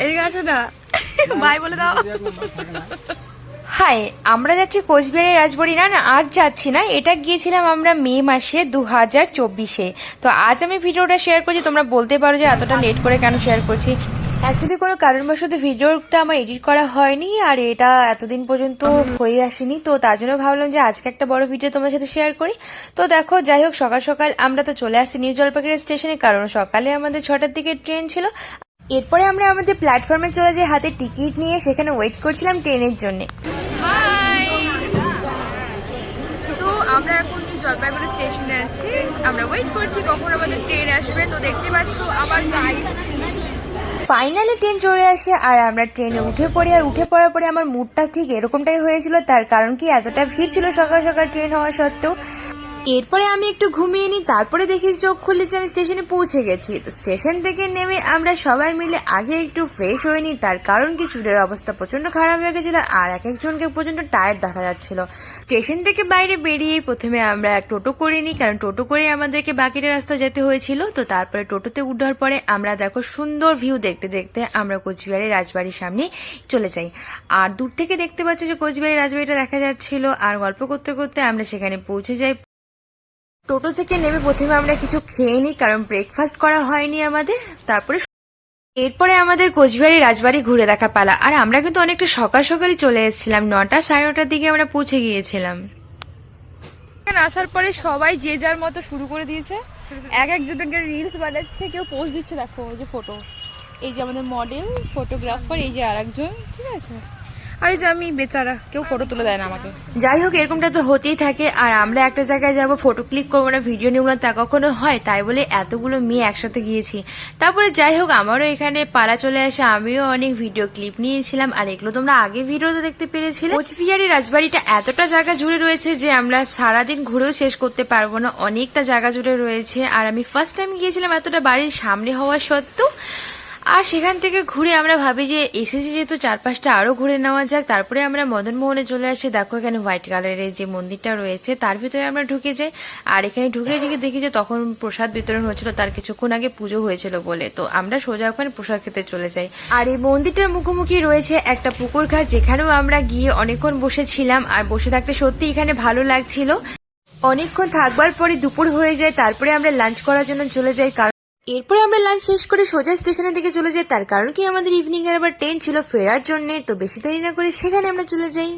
এদিকে আসো না, বাই বলে দাও। হাই, আমরা যাচ্ছি কোচবিহারের রাজবাড়ি। না না, আজ যাচ্ছি না, এটা গিয়েছিলাম আমরা মে মাসে 2024-এ। তো আজ আমি ভিডিওটা শেয়ার করছি। তোমরা বলতে পারো যে এতটা লেট করে কেন শেয়ার করছি। অ্যাকচুয়ালি কোনো কারণবশত ভিডিওটা আমার এডিট করা হয়নি, আর এটা এতদিন পর্যন্ত হয়ে আসেনি। তো তার জন্য ভাবলাম যে আজকে একটা বড় ভিডিও তোমাদের সাথে শেয়ার করি। তো দেখো, যাই হোক, সকাল সকাল আমরা তো চলে আসছি নিউ জলপাইগুড়ি স্টেশনে, কারণ সকালে আমাদের 6টার দিকে ট্রেন ছিল। এরপরে আমরা আমাদের প্ল্যাটফর্মে চলে যাই হাতে টিকিট নিয়ে, সেখানে ওয়েট করছিলাম ট্রেনের জন্য। তো আমরা এখন নিউ জলপাইগুড়ি স্টেশনে আছি, আমরা ওয়েট করছি কখন আমাদের ট্রেন আসবে। তো দেখতে পাচ্ছ আমার গাইস, ফাইনালি ট্রেন চলে আসে, আর আমরা ট্রেনে উঠে পড়ি। আর উঠে পড়ার পরে আমার মুডটা ঠিক এরকমটাই হয়েছিল। তার কারণ কি, এতটা ভিড় ছিল সকাল সকাল ট্রেন হওয়া সত্ত্বেও। এরপরে আমি একটু ঘুমিয়ে নিই, তারপরে দেখি চোখ খুললে যে আমি স্টেশনে পৌঁছে গেছি। তো স্টেশন থেকে নেমে আমরা সবাই মিলে আগে একটু ফ্রেশ হয়ে নিই। তার কারণ কি, চুলের অবস্থা প্রচন্ড খারাপ হয়ে গেছিল, আর এক একজনকে প্রচন্ড টায়ার্ড দেখা যাচ্ছিল। স্টেশন থেকে বাইরে বেরিয়েই প্রথমে আমরা টোটো করে নিই, কারণ টোটো করে আমাদেরকে বাকিটা রাস্তা যেতে হয়েছিল। তো তারপরে টোটোতে উঠার পরে আমরা দেখো সুন্দর ভিউ দেখতে দেখতে আমরা কোচবিহারের রাজবাড়ির সামনে চলে যাই। আর দূর থেকে দেখতে পাচ্ছি যে কোচবিহারের রাজবাড়িটা দেখা যাচ্ছিল, আর গল্প করতে করতে আমরা সেখানে পৌঁছে যাই। টোটো থেকে নেমে প্রথমে আমরা কিছু খেয়ে নিই, কারণ ব্রেকফাস্ট করা হয়নি আমাদের। তারপরে এরপরে আমাদের কোচবিহারের রাজবাড়ি ঘুরে দেখা পালা। আর আমরা কিন্তু অনেকটা সকাল সকালই চলে এসেছিলাম, 9টা সাড়ে 9টার দিকে আমরা পৌঁছে গিয়েছিলাম। এখানে আসার পরে সবাই যে যার মতো শুরু করে দিয়েছে, এক একজনকে রিলস বানাচ্ছে, কেউ পোস্ট দিচ্ছে। দেখো ওই যে ফটো, এই যে আমাদের মডেল ফটোগ্রাফার, এই যে আরেকজন, ঠিক আছে। আর এই যে আমি বেচারা, কেউ ফটো তুলে দেয় না আমাকে। যাই হোক, এরকমটা তো হতেই থাকে। আর আমরা একটা জায়গায় যাব, ফটো ক্লিক করবো না, ভিডিও নিব না, তা কখনো হয়? তাই বলে এতগুলো মেয়ে একসাথে গিয়েছি। তারপরে যাই হোক, আমারও এখানে পালা চলে আসে, আমিও অনেক ভিডিও ক্লিপ নিয়েছিলাম। আর এগুলো তোমরা আগে ভিডিওতে দেখতে পেরেছিলে। কোচবিহারের রাজবাড়িটা এতটা জায়গা জুড়ে রয়েছে যে আমরা সারাদিন ঘুরেও শেষ করতে পারবো না, অনেকটা জায়গা জুড়ে রয়েছে। আর আমি ফার্স্ট টাইম গিয়েছিলাম এতটা বাড়ির সামনে হওয়া সত্ত্বেও। আর সেখান থেকে ঘুরে আমরা ভাবি যে এসেছি যেহেতু, 4-5টা আরো ঘুরে নেওয়া যাক। তারপরে আমরা মদনমোহনে চলে আসি। দেখো এখানে হোয়াইট কালারের যে মন্দিরটা রয়েছে, তার ভিতরে আমরা ঢুকে যাই। আর এখানে ঢুকে দেখি যে তখন প্রসাদ বিতরণ হচ্ছিল, তার কিছুক্ষণ আগে পুজো হয়েছিল বলে। তো আমরা সোজা ওখানে প্রসাদ খেতে চলে যাই। আর এই মন্দিরটার মুখোমুখি রয়েছে একটা পুকুর ঘাট, যেখানেও আমরা গিয়ে অনেকক্ষণ বসেছিলাম। আর বসে থাকতে সত্যি এখানে ভালো লাগছিল। অনেকক্ষণ থাকবার পরে দুপুর হয়ে যায়, তারপরে আমরা লাঞ্চ করার জন্য চলে যাই। এরপরে আমরা লাঞ্চ শেষ করে সোজা স্টেশনের দিকে চলে যাই। তার কারণ কি, আমাদের ইভিনিং এর আবার ট্রেন ছিল ফেরার জন্য। তো বেশি দেরি না করে সেখানে আমরা চলে যাই।